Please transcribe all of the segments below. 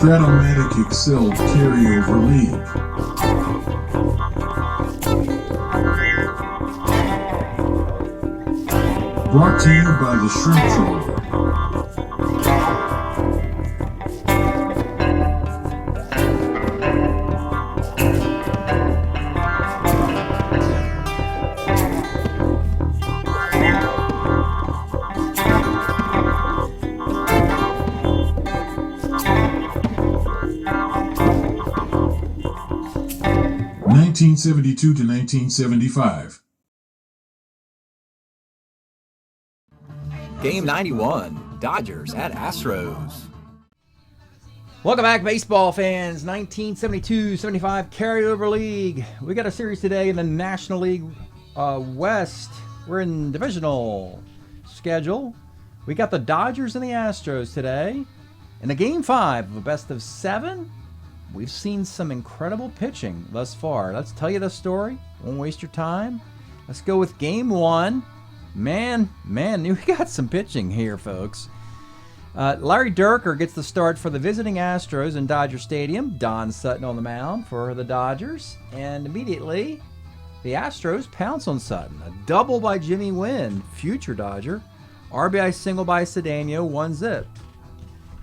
Strat-O-Matic Excel Carryover League. Brought to you by the Shrimp Troller. 1972 to 1975. Game 91, Dodgers at Astros. Welcome back, baseball fans. 1972-75 Carryover League. We got a series today in the National League West. We're in divisional schedule. We got the Dodgers and the Astros today. In a Game 5 of a best of 7, we've seen some incredible pitching thus far. Let's tell you the story. Won't waste your time. Let's go with Game 1. Man, we got some pitching here, folks. Larry Dierker gets the start for the visiting Astros in Dodger Stadium. Don Sutton on the mound for the Dodgers. And immediately, the Astros pounce on Sutton. A double by Jimmy Wynn, future Dodger. RBI single by Cedeno, 1-zip.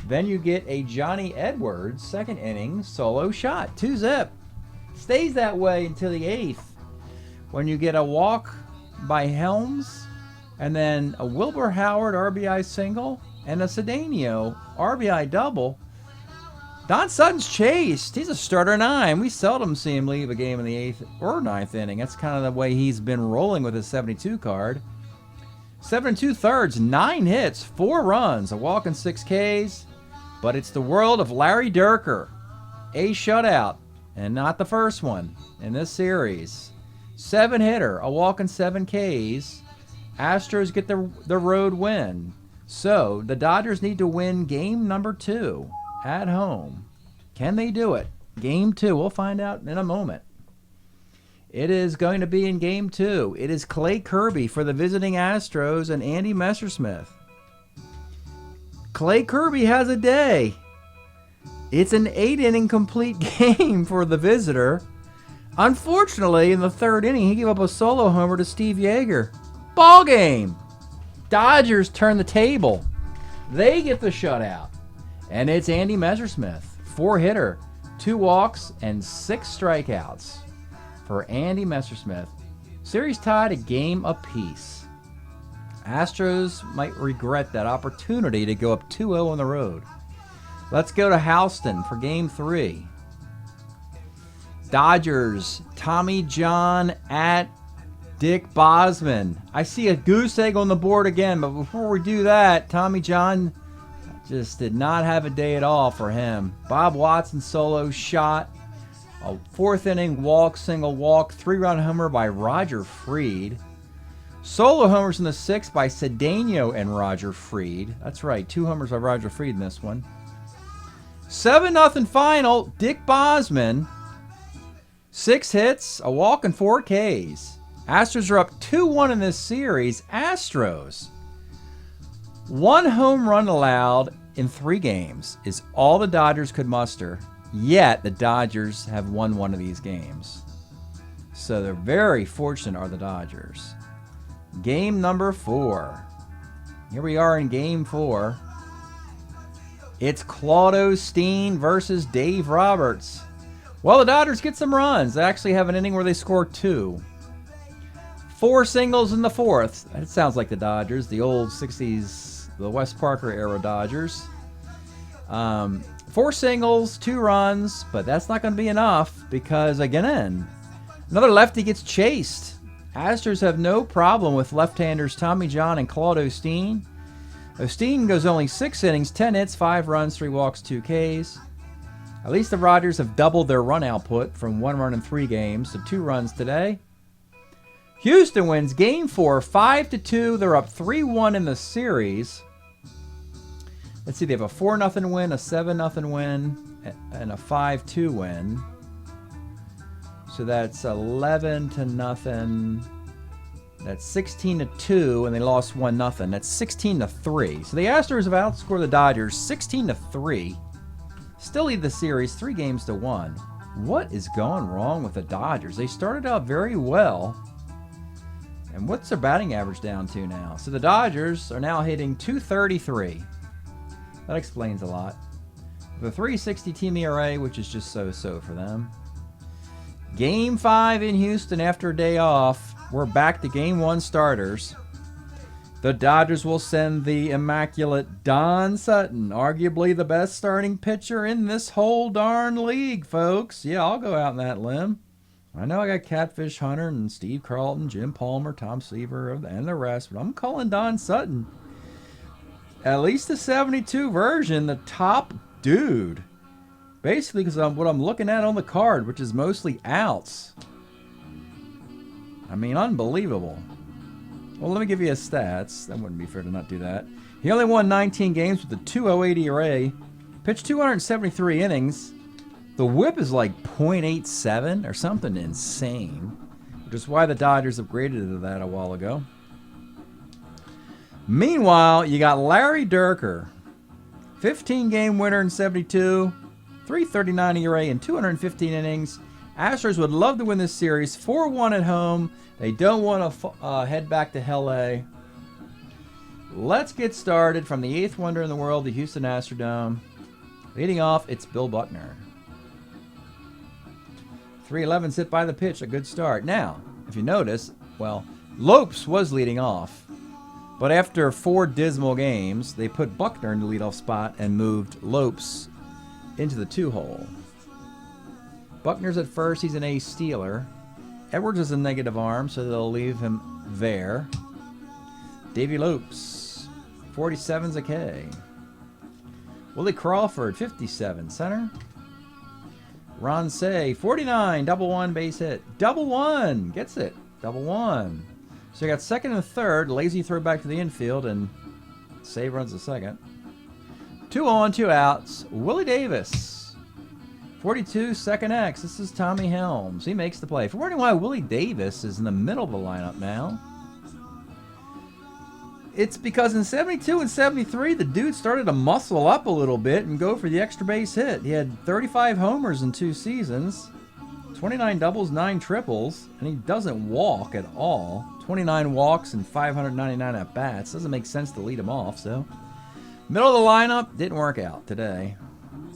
Then you get a Johnny Edwards second inning solo shot, 2-zip. Stays that way until the 8th, when you get a walk by Helms, and then a Wilbur Howard RBI single, and a Cedeno RBI double. Don Sutton's chased. He's a starter 9. We seldom see him leave a game in the 8th or 9th inning. That's kind of the way he's been rolling with his 72 card. 7 2/3, 9 hits, 4 runs, a walk and 6 Ks. But it's the world of Larry Dierker. A shutout, and not the first one in this series. 7-hitter, a walk and 7 Ks. Astros get the road win. So the Dodgers need to win game number 2 at home. Can they do it? Game 2, we'll find out in a moment. It is going to be in game 2. It is Clay Kirby for the visiting Astros and Andy Messersmith. Clay Kirby has a day. It's an 8-inning complete game for the visitor. Unfortunately, in the 3rd inning, he gave up a solo homer to Steve Yeager. Ball game. Dodgers turn the table. They get the shutout. And it's Andy Messersmith, 4-hitter, 2 walks, and 6 strikeouts for Andy Messersmith. Series tied a game apiece. Astros might regret that opportunity to go up 2-0 on the road. Let's go to Houston for game 3. Dodgers, Tommy John at Dick Bosman. I see a goose egg on the board again, but before we do that, Tommy John just did not have a day at all for him. Bob Watson solo shot, a 4th inning walk, single walk, 3-run homer by Roger Freed. Solo homers in the 6th by Cedeno and Roger Freed. That's right, 2 homers by Roger Freed in this one. 7-0 final, Dick Bosman. 6 hits, a walk, and 4 Ks. Astros are up 2-1 in this series. Astros. 1 home run allowed in 3 games is all the Dodgers could muster, yet the Dodgers have won one of these games. So they're very fortunate, are the Dodgers. Game number 4. Here we are in game 4. It's Claudio Steen versus Dave Roberts. Well, the Dodgers get some runs. They actually have an inning where they score 2. 4 singles in the 4th. That sounds like the Dodgers, the old 60s, the Wes Parker era Dodgers. 4 singles, 2 runs, but that's not going to be enough because, again, another lefty gets chased. Astros have no problem with left-handers Tommy John and Claudio Steen. Steen goes only 6 innings, 10 hits, 5 runs, 3 walks, 2 Ks. At least the Rogers have doubled their run output from 1 run in 3 games to 2 runs today. Houston wins game 4, 5-2. They're up 3-1 in the series. Let's see, they have a 4-0 win, a 7-0 win, and a 5-2 win. So that's 11-0. That's 16-2, and they lost 1-0. That's 16-3. So the Astros have outscored the Dodgers 16-3. Still lead the series 3-1. What is going wrong with the Dodgers? They started out very well. And what's their batting average down to now? So the Dodgers are now hitting .233. That explains a lot. The .360 team ERA, which is just so-so for them. Game 5 in Houston after a day off. We're back to Game 1 starters. The Dodgers will send the immaculate Don Sutton, arguably the best starting pitcher in this whole darn league, folks. Yeah, I'll go out on that limb. I know I got Catfish Hunter and Steve Carlton, Jim Palmer, Tom Seaver, and the rest, but I'm calling Don Sutton. At least the 72 version, the top dude. Basically, because what I'm looking at on the card, which is mostly outs. I mean, unbelievable. Well, let me give you his stats. That wouldn't be fair to not do that. He only won 19 games with a .208 ERA. Pitched 273 innings. The whip is like .87 or something insane. Which is why the Dodgers upgraded to that a while ago. Meanwhile, you got Larry Dierker. 15-game winner in 72. .339 ERA in 215 innings. Astros would love to win this series. 4-1 at home. They don't want to head back to LA. Let's get started from the 8th wonder in the world, the Houston Astrodome. Leading off, it's Bill Buckner. 3-11 hit by the pitch, a good start. Now, if you notice, well, Lopes was leading off. But after 4 dismal games, they put Buckner in the leadoff spot and moved Lopes into the 2-hole. Buckner's at first. He's an ace stealer. Edwards is a negative arm, so they'll leave him there. Davey Lopes, 47's a K. Willie Crawford, 57, center. Ron Say, 49, double one, base hit. Double one, gets it. Double one. So you got second and third. Lazy throw back to the infield, and Say runs the second. 2 on, 2 outs. Willie Davis. 42, second X. This is Tommy Helms. He makes the play. If you're wondering why Willie Davis is in the middle of the lineup now, it's because in 72 and 73, the dude started to muscle up a little bit and go for the extra base hit. He had 35 homers in 2 seasons, 29 doubles, 9 triples, and he doesn't walk at all. 29 walks and 599 at-bats. Doesn't make sense to lead him off, so. Middle of the lineup, didn't work out today,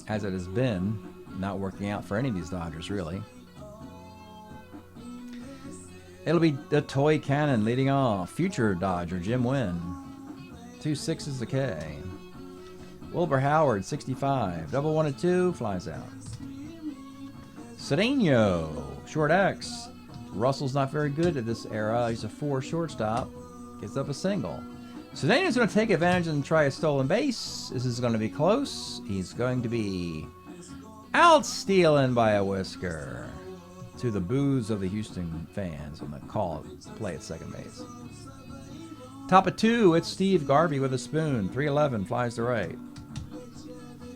as it has been. Not working out for any of these Dodgers, really. It'll be the toy cannon leading off. Future Dodger, Jim Wynn. 2 6's a K. Wilbur Howard, 65. Double 1 and 2, flies out. Cedeno, short X. Russell's not very good at this era. He's a 4 shortstop. Gets up a single. Cedeno's going to take advantage and try a stolen base. This is going to be close. He's going to be out stealing by a whisker, to the boos of the Houston fans on the call play at second base. Top of 2, it's Steve Garvey with a spoon. 3-11, flies to right.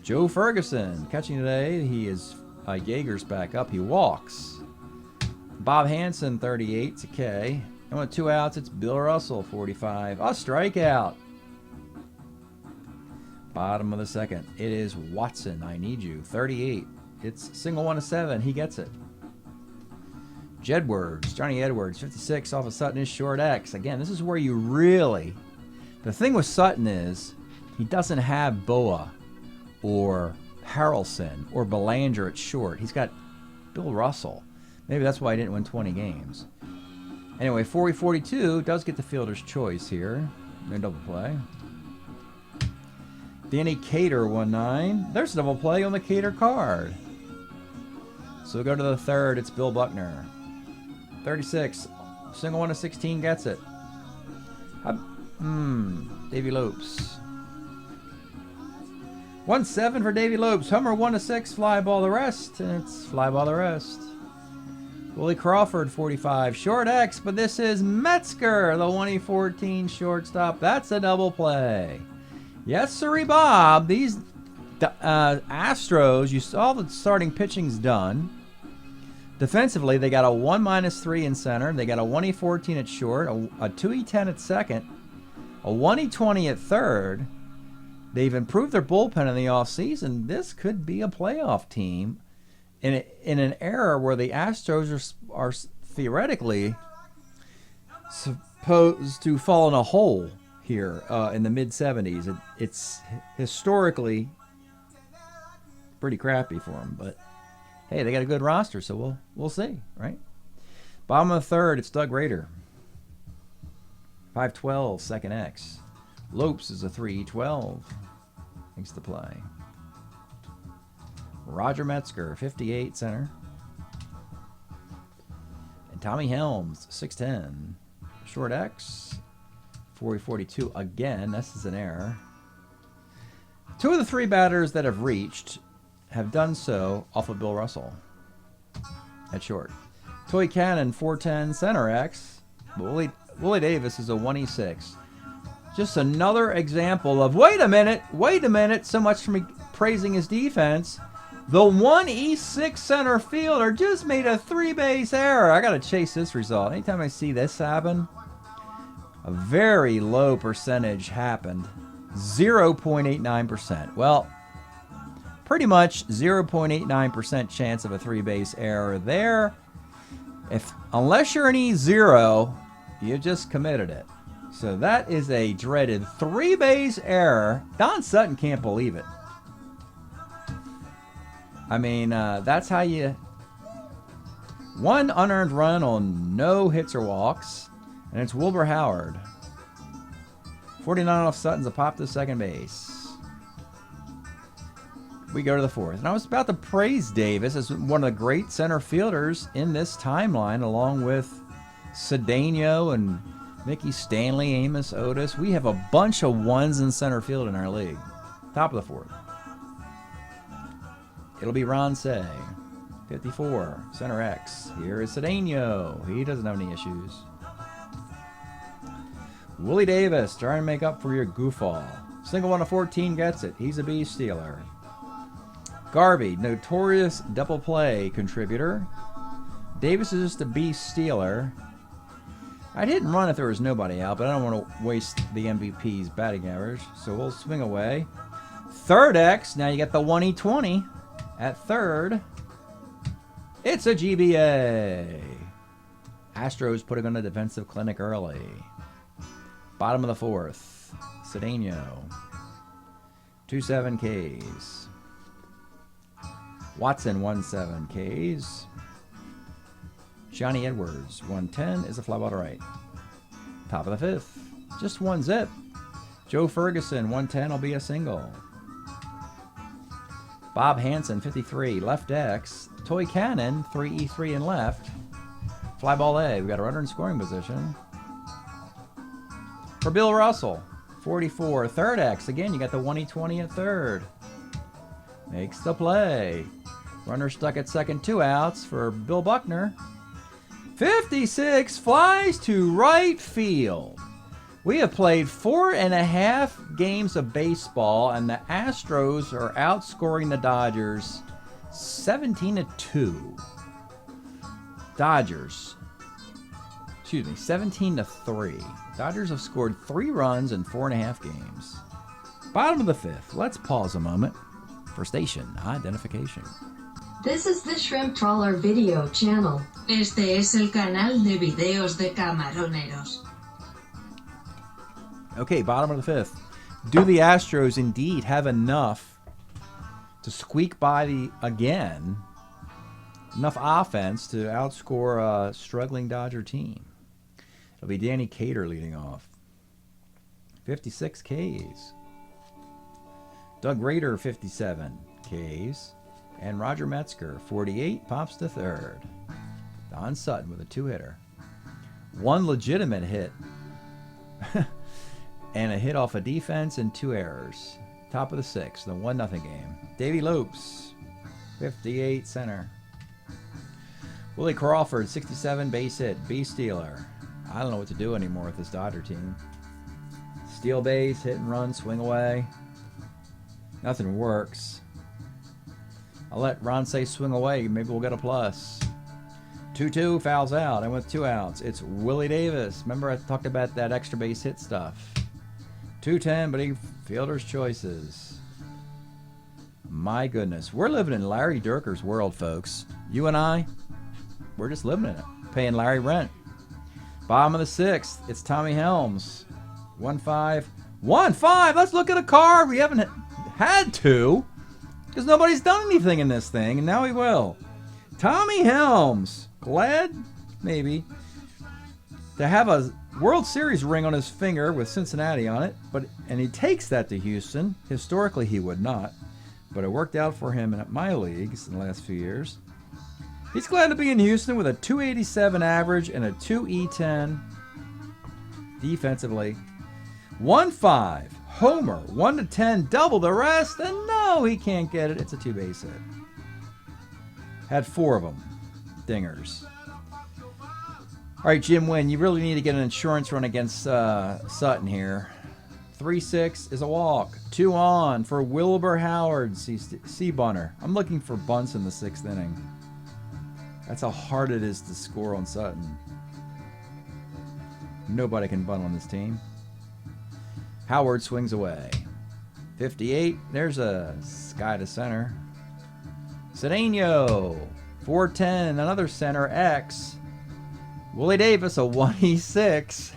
Joe Ferguson catching today. He is Yeager's back up. He walks. Bob Hansen, 38, it's a K. And with 2 outs, it's Bill Russell, 45. A strikeout. Bottom of the second. It is Watson, I need you, 38. It's single 1 to 7. He gets it. Jedwards, Johnny Edwards, 56 off of Sutton is short X. Again, this is where you really. The thing with Sutton is he doesn't have Boa or Harrelson or Belanger at short. He's got Bill Russell. Maybe that's why he didn't win 20 games. Anyway, 40-42 does get the fielder's choice here. No double play. Danny Cater, 1-9. There's a double play on the Cater card. So we go to the third. It's Bill Buckner. 36. Single 1 to 16 gets it. Davey Lopes. 1-7 for Davey Lopes. Homer 1 to 6. Fly ball the rest. And it's fly ball the rest. Willie Crawford, 45. Short X, but this is Metzger, the 2014 shortstop. That's a double play. Yes, sirree, Bob. These Astros, you saw the starting pitching's done. Defensively, they got a 1-3 in center. They got a 1E14 at short, a 2E10 at second, a 1E20 at third, they've improved their bullpen in the offseason. This could be a playoff team in an era where the Astros are theoretically supposed to fall in a hole here in the mid-70s. It's historically pretty crappy for them, but hey, they got a good roster, so we'll see, right? Bottom of the third, it's Doug Rader. 5-12, second X. Lopes is a 3-12. Makes the play. Roger Metzger, 58, center. And Tommy Helms, 6'10. Short X, 40-42 again. This is an error. Two of the three batters that have reached have done so off of Bill Russell at short. Toy Cannon, 4'10", center X. Willie Davis is a 1E6. Just another example of, wait a minute, so much for me praising his defense. The 1E6 center fielder just made a 3-base error. I got to chase this result. Anytime I see this happen, a very low percentage happened. 0.89%. Well, pretty much 0.89% chance of a 3-base error there. Unless you're an E0, you just committed it. So that is a dreaded 3-base error. Don Sutton can't believe it. I mean, that's how you... One unearned run on no hits or walks, and it's Wilbur Howard. 49 off Sutton's a pop to second base. We go to the fourth. And I was about to praise Davis as one of the great center fielders in this timeline, along with Cedeno and Mickey Stanley, Amos Otis. We have a bunch of ones in center field in our league. Top of the fourth. It'll be Ron Say, 54, center X. Here is Cedeno. He doesn't have any issues. Willie Davis trying to make up for your goofball. Single 1 of 14 gets it. He's a base stealer. Garvey, notorious double play contributor. Davis is just a beast stealer. I'd hit and run if there was nobody out, but I don't want to waste the MVP's batting average, so we'll swing away. Third X, now you got the 1E20 at third. It's a GBA. Astros putting on a defensive clinic early. Bottom of the fourth, Cedeno. 2-7 Ks. Watson, 1-7 Ks. Johnny Edwards, 110 is a fly ball to right. Top of the fifth, just one zip. Joe Ferguson, 110 will be a single. Bob Hansen, 53, left X. Toy Cannon, 3E3 and left. Fly ball A, we got a runner in scoring position. For Bill Russell, 44, third X. Again, you got the 1E20 at third. Makes the play. Runner stuck at second, 2 outs for Bill Buckner. 56 flies to right field. We have played 4.5 games of baseball, and the Astros are outscoring the Dodgers 17-2. Dodgers, 17-3. Dodgers have scored 3 runs in 4.5 games. Bottom of the fifth. Let's pause a moment for station identification. This is the Shrimp Trawler video channel. Este es el canal de videos de camaroneros. Okay, bottom of the fifth. Do the Astros indeed have enough to squeak by enough offense to outscore a struggling Dodger team? It'll be Danny Cater leading off. 56 Ks. Doug Rader, 57 Ks. And Roger Metzger, 48, pops to third. Don Sutton with a 2-hitter. One legitimate hit. And a hit off a defense and 2 errors. Top of the sixth, the 1-0 game. Davey Lopes, 58, center. Willie Crawford, 67, base hit, B stealer. I don't know what to do anymore with this Dodger team. Steal base, hit and run, swing away. Nothing works. I'll let Ron say swing away. Maybe we'll get a plus. 2-2, fouls out. And with 2 outs, it's Willie Davis. Remember I talked about that extra base hit stuff. 210, but he fielder's choices. My goodness. We're living in Larry Dierker's world, folks. You and I, we're just living in it. Paying Larry rent. Bottom of the 6th, it's Tommy Helms. 1-5. 1-5. Let's look at a card. We haven't had to because nobody's done anything in this thing, and now he will. Tommy Helms. Glad, maybe, to have a World Series ring on his finger with Cincinnati on it, and he takes that to Houston. Historically, he would not, but it worked out for him in my leagues in the last few years. He's glad to be in Houston with a 287 average and a 2E10 defensively. 1-5, homer, 1-10, double the rest, and no, he can't get it. It's a 2-base hit. Had 4 of them, dingers. All right, Jim Wynn, you really need to get an insurance run against Sutton here. 3-6 is a walk. 2 on for Wilbur Howard, C-bunter. I'm looking for bunts in the 6th inning. That's how hard it is to score on Sutton. Nobody can bunt on this team. Howard swings away. 58. There's a sky to center. Cedeno. 410. Another center. X. Willie Davis, a 1E6.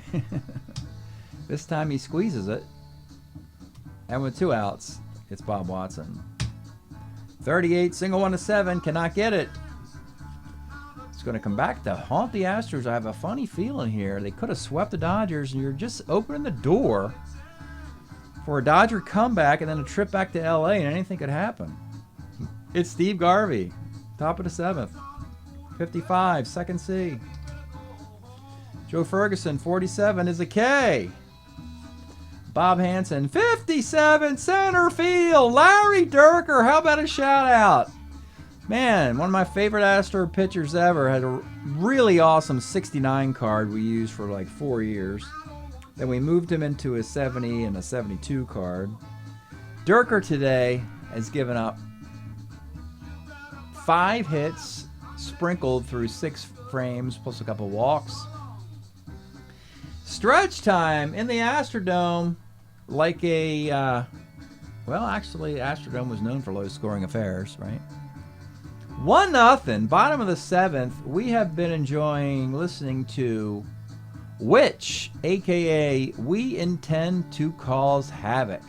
This time he squeezes it. And with 2 outs, it's Bob Watson. 38. Single 1-7. Cannot get it. It's going to come back to haunt the Astros. I have a funny feeling here. They could have swept the Dodgers, and you're just opening the door for a Dodger comeback and then a trip back to LA, and anything could happen. It's Steve Garvey, top of the 7th. 55, second C. Joe Ferguson, 47 is a K. Bob Hansen, 57, center field. Larry Dierker, how about a shout out? Man, one of my favorite Astro pitchers ever. Had a really awesome 69 card we used for like 4 years. Then we moved him into a 70 and a 72 card. Dierker today has given up 5 hits sprinkled through 6 frames plus a couple walks. Stretch time in the Astrodome, like a, well, actually, Astrodome was known for low-scoring affairs, right? 1-0, bottom of the 7th. We have been enjoying listening to Which, a.k.a. We Intend to Cause Havoc.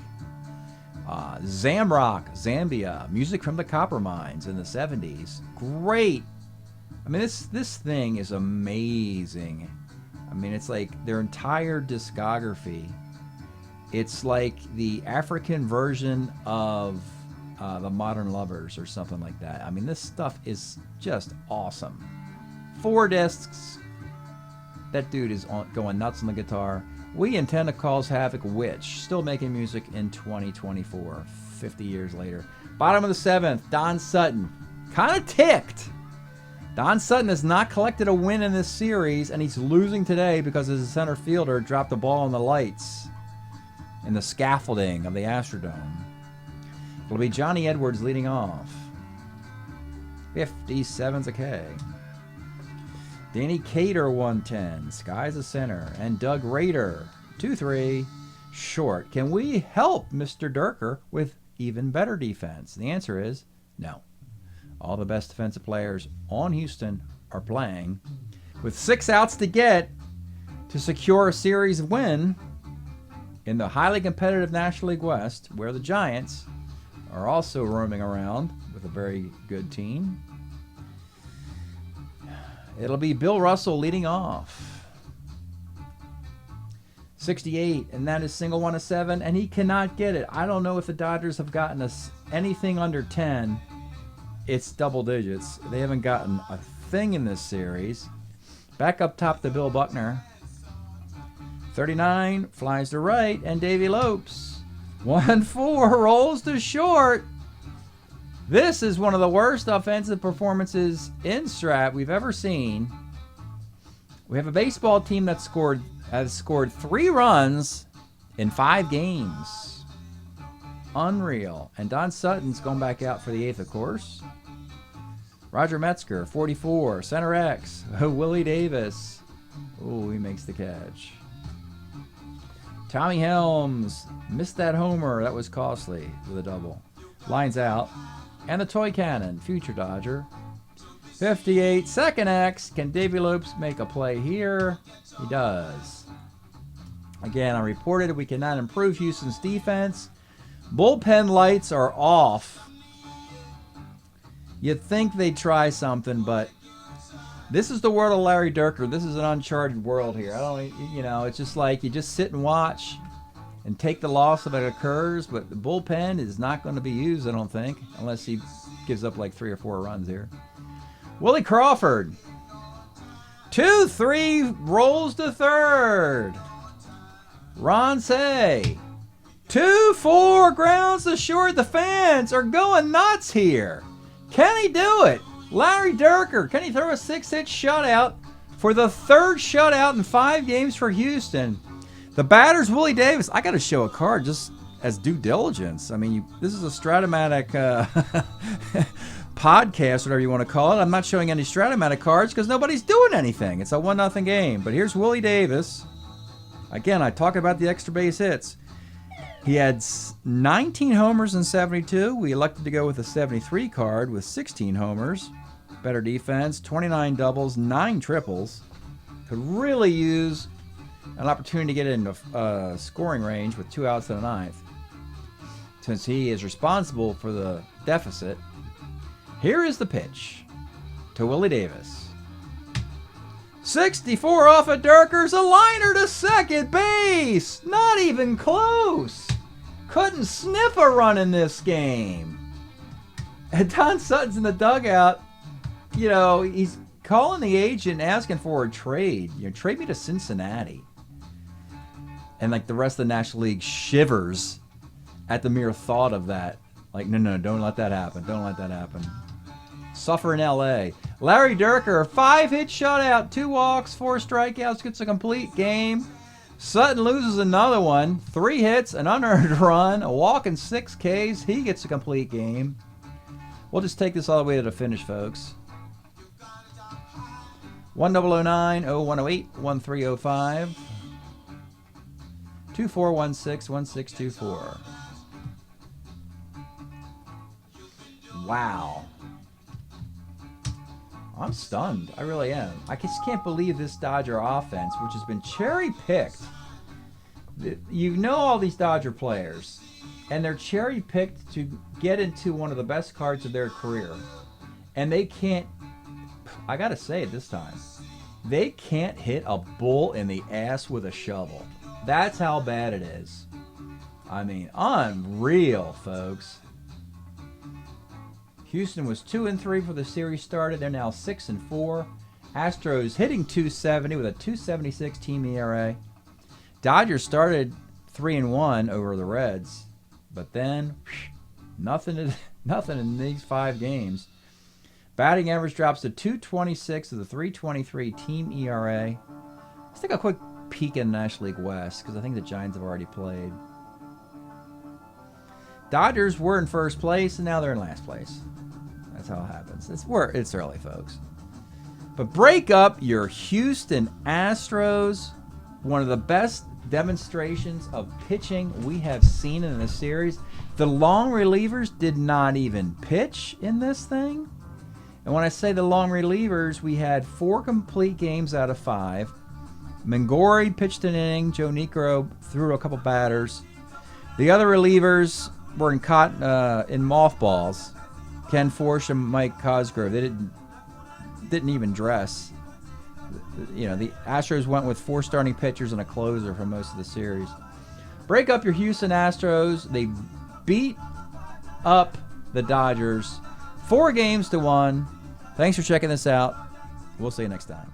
Zamrock, Zambia, music from the copper mines in the 70s. Great. I mean, this thing is amazing. I mean, it's like their entire discography. It's like the African version of the Modern Lovers or something like that. I mean, this stuff is just awesome. 4 discs. That dude is going nuts on the guitar. We Intend to Cause Havoc, Which, still making music in 2024, 50 years later. Bottom of the 7th, Don Sutton. Kind of ticked. Don Sutton has not collected a win in this series, and he's losing today because his center fielder dropped the ball on the lights in the scaffolding of the Astrodome. It'll be Johnny Edwards leading off. 57's a K. Danny Cater, 110. Sky's a center. And Doug Rader, 2-3. Short. Can we help Mr. Dierker with even better defense? The answer is no. All the best defensive players on Houston are playing. With 6 outs to get to secure a series win in the highly competitive National League West, where the Giants are also roaming around with a very good team. It'll be Bill Russell leading off. 68, and that is single 1-7, and he cannot get it. I don't know if the Dodgers have gotten us anything under 10. It's double digits. They haven't gotten a thing in this series. Back up top to Bill Buckner. 39, flies to right, and Davey Lopes. 1-4, rolls to short. This is one of the worst offensive performances in Strat we've ever seen. We have a baseball team that has scored 3 runs in 5 games. Unreal. And Don Sutton's going back out for the 8th, of course. Roger Metzger, 44, center X. Willie Davis. Oh, he makes the catch. Tommy Helms missed that homer. That was costly with a double. Lines out. And the toy cannon, future Dodger. 58, second X. Can Davey Lopes make a play here? He does. Again, I reported we cannot improve Houston's defense. Bullpen lights are off. You'd think they'd try something, but this is the world of Larry Dierker. This is an uncharted world here. I don't, it's just like you just sit and watch and take the loss if it occurs, but the bullpen is not going to be used, I don't think, unless he gives up like 3 or 4 runs here. Willie Crawford. 2-3 rolls to third. Ron Say. 2-4 grounds to short. The fans are going nuts here. Can he do it? Larry Dierker, can he throw a 6-hit shutout for the 3rd shutout in 5 games for Houston? The batter's Willie Davis. I got to show a card just as due diligence. I mean, this is a Strat-O-Matic podcast, whatever you want to call it. I'm not showing any Strat-O-Matic cards because nobody's doing anything. It's a 1-0 game. But here's Willie Davis. Again, I talk about the extra base hits. He had 19 homers in 72. We elected to go with a 73 card with 16 homers. Better defense, 29 doubles, 9 triples. Could really use an opportunity to get into scoring range with 2 outs in the 9th. Since he is responsible for the deficit, here is the pitch to Willie Davis. 64 off of Dierker's, a liner to second base. Not even close. Couldn't sniff a run in this game. And Don Sutton's in the dugout. He's calling the agent asking for a trade. Trade me to Cincinnati. And like the rest of the National League shivers at the mere thought of that. Like, no, don't let that happen. Don't let that happen. Suffer in L.A. Larry Dierker, 5-hit shutout, 2 walks, 4 strikeouts, gets a complete game. Sutton loses another one, 3 hits, an unearned run, a walk, and 6 Ks. He gets a complete game. We'll just take this all the way to the finish, folks. 1009, 0108, 1305, 2416, 1624. Wow. I'm stunned. I really am. I just can't believe this Dodger offense, which has been cherry-picked. You know all these Dodger players, and they're cherry-picked to get into one of the best cards of their career. And they can't, I gotta say it this time, they can't hit a bull in the ass with a shovel. That's how bad it is. I mean, unreal, folks. Houston was 2-3 for the series started. They're now 6-4. Astros hitting .270 with a .276 team ERA. Dodgers started 3-1 over the Reds, but then nothing in these 5 games. Batting average drops to .226 with a .323 team ERA. Let's take a quick peek in National League West because I think the Giants have already played. Dodgers were in first place and now they're in last place. That's how it happens. It's early, folks. But break up your Houston Astros. One of the best demonstrations of pitching we have seen in a series. The long relievers did not even pitch in this thing. And when I say the long relievers, we had 4 complete games out of 5. Mangori pitched an inning. Joe Niekro threw a couple batters. The other relievers were in mothballs. Ken Forsch and Mike Cosgrove. They didn't even dress. The Astros went with 4 starting pitchers and a closer for most of the series. Break up your Houston Astros. They beat up the Dodgers 4-1. Thanks for checking this out. We'll see you next time.